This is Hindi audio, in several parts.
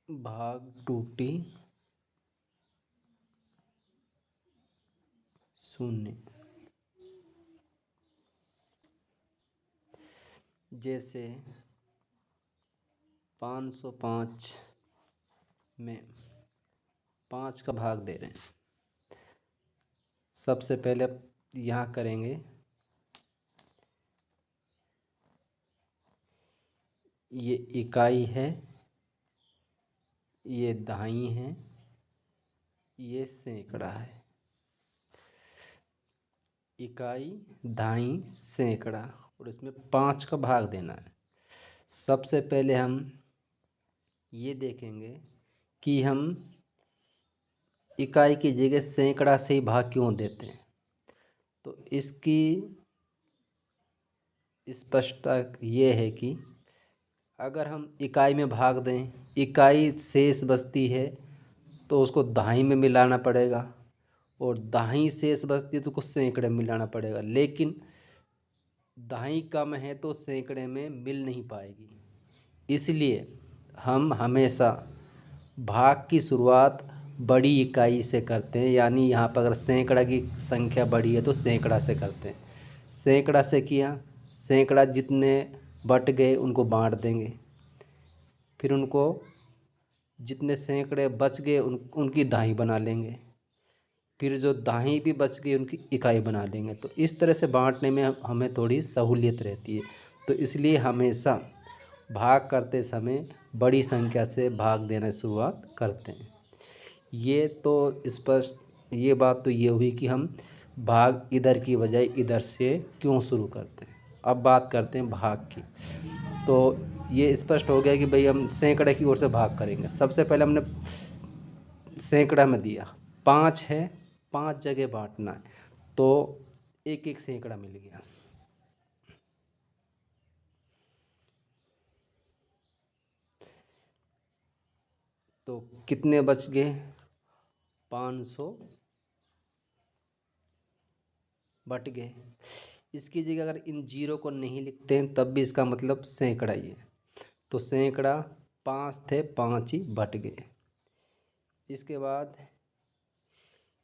भाग टूटी शून्य। जैसे 505 में 5 का भाग दे रहे हैं। सबसे पहले यहाँ करेंगे, ये इकाई है, ये दहाई है, ये सैकड़ा है। इकाई, दहाई, सैकड़ा, और इसमें 5 का भाग देना है। सबसे पहले हम ये देखेंगे कि हम इकाई की जगह सैकड़ा से ही भाग क्यों देते हैं। तो इसकी स्पष्टता ये है कि अगर हम इकाई में भाग दें, इकाई शेष बचती है तो उसको दहाई में मिलाना पड़ेगा, और दहाई शेष बचती है तो उसको सैकड़े में मिलाना पड़ेगा। लेकिन दहाई कम है तो सैकड़े में मिल नहीं पाएगी। इसलिए हम हमेशा भाग की शुरुआत बड़ी इकाई से करते हैं। यानी यहाँ पर अगर सैकड़ा की संख्या बड़ी है तो सैकड़ा से करते हैं। सैकड़ा से किया, सैकड़ा जितने बट गए उनको बांट देंगे, फिर उनको जितने सैकड़े बच गए उनकी दहाई बना लेंगे, फिर जो दहाई भी बच गई उनकी इकाई बना लेंगे। तो इस तरह से बांटने में हमें थोड़ी सहूलियत रहती है। तो इसलिए हमेशा भाग करते समय बड़ी संख्या से भाग देना शुरुआत करते हैं। ये तो स्पष्ट, ये बात तो ये हुई कि हम भाग इधर की बजाय इधर से क्यों शुरू करते हैं। अब बात करते हैं भाग की। तो ये स्पष्ट हो गया कि भाई हम सैकड़े की ओर से भाग करेंगे। सबसे पहले हमने सैकड़ा में दिया 5 है, 5 जगह बांटना है, तो एक एक सैकड़ा मिल गया। तो कितने बच गए? 500 बट गए। इसकी जगह अगर इन जीरो को नहीं लिखते हैं तब भी इसका मतलब सैकड़ा ही है। तो सैकड़ा 5 थे, 5 ही बट गए। इसके बाद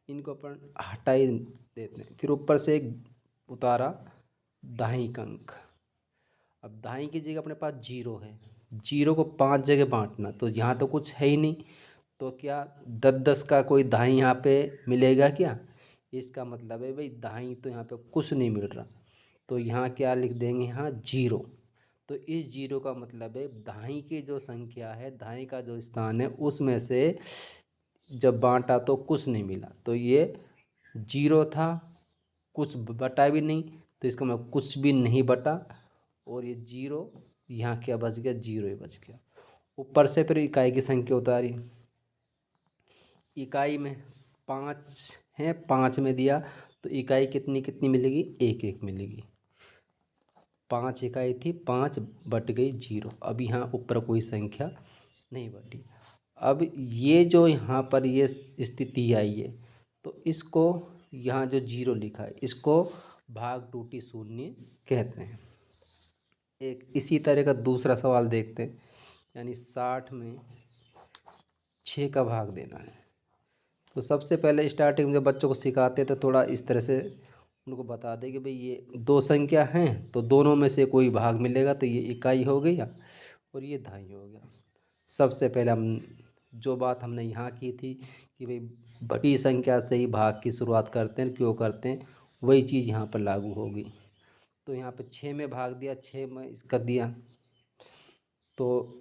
इनको अपन हटा ही देते हैं। फिर ऊपर से एक उतारा दहाई का अंक। अब दहाई की जगह अपने पास जीरो है, जीरो को 5 जगह बांटना, तो यहाँ तो कुछ है ही नहीं। तो क्या 10-10 का कोई दहाई यहाँ पे मिलेगा क्या? इसका मतलब है भाई दहाई तो यहाँ पे कुछ नहीं मिल रहा। तो यहाँ क्या लिख देंगे? यहाँ जीरो। तो इस जीरो का मतलब है दहाई की जो संख्या है, दहाई का जो स्थान है, उसमें से जब बांटा तो कुछ नहीं मिला। तो ये जीरो था, कुछ बटा भी नहीं, तो इसका मतलब कुछ भी नहीं बटा। और ये जीरो, यहाँ क्या बच गया? जीरो ही बच गया। ऊपर से फिर इकाई की संख्या उतारी। इकाई में 5 है, 5 में दिया तो इकाई कितनी कितनी मिलेगी? एक एक मिलेगी। 5 इकाई थी, 5 बट गई जीरो। अब यहाँ ऊपर कोई संख्या नहीं बटी। अब ये जो यहाँ पर ये स्थिति आई है, तो इसको यहाँ जो जीरो लिखा है इसको भाग टूटी शून्य कहते हैं। एक इसी तरह का दूसरा सवाल देखते हैं। यानी 60 में 6 का भाग देना है। तो सबसे पहले स्टार्टिंग में जब बच्चों को सिखाते तो थोड़ा इस तरह से उनको बता दें कि भाई ये दो संख्या हैं तो दोनों में से कोई भाग मिलेगा, तो ये इकाई हो गई और ये दहाई हो गया। सबसे पहले हम जो बात हमने यहाँ की थी कि भाई बड़ी संख्या से ही भाग की शुरुआत करते हैं, क्यों करते हैं, वही चीज़ यहाँ पर लागू होगी। तो यहाँ पे 6 में भाग दिया, 6 में इसका दिया, तो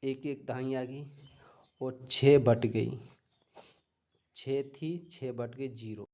एक एक दहाई आ गई और 6 बट गई। 6 थी, 6 बट गई जीरो।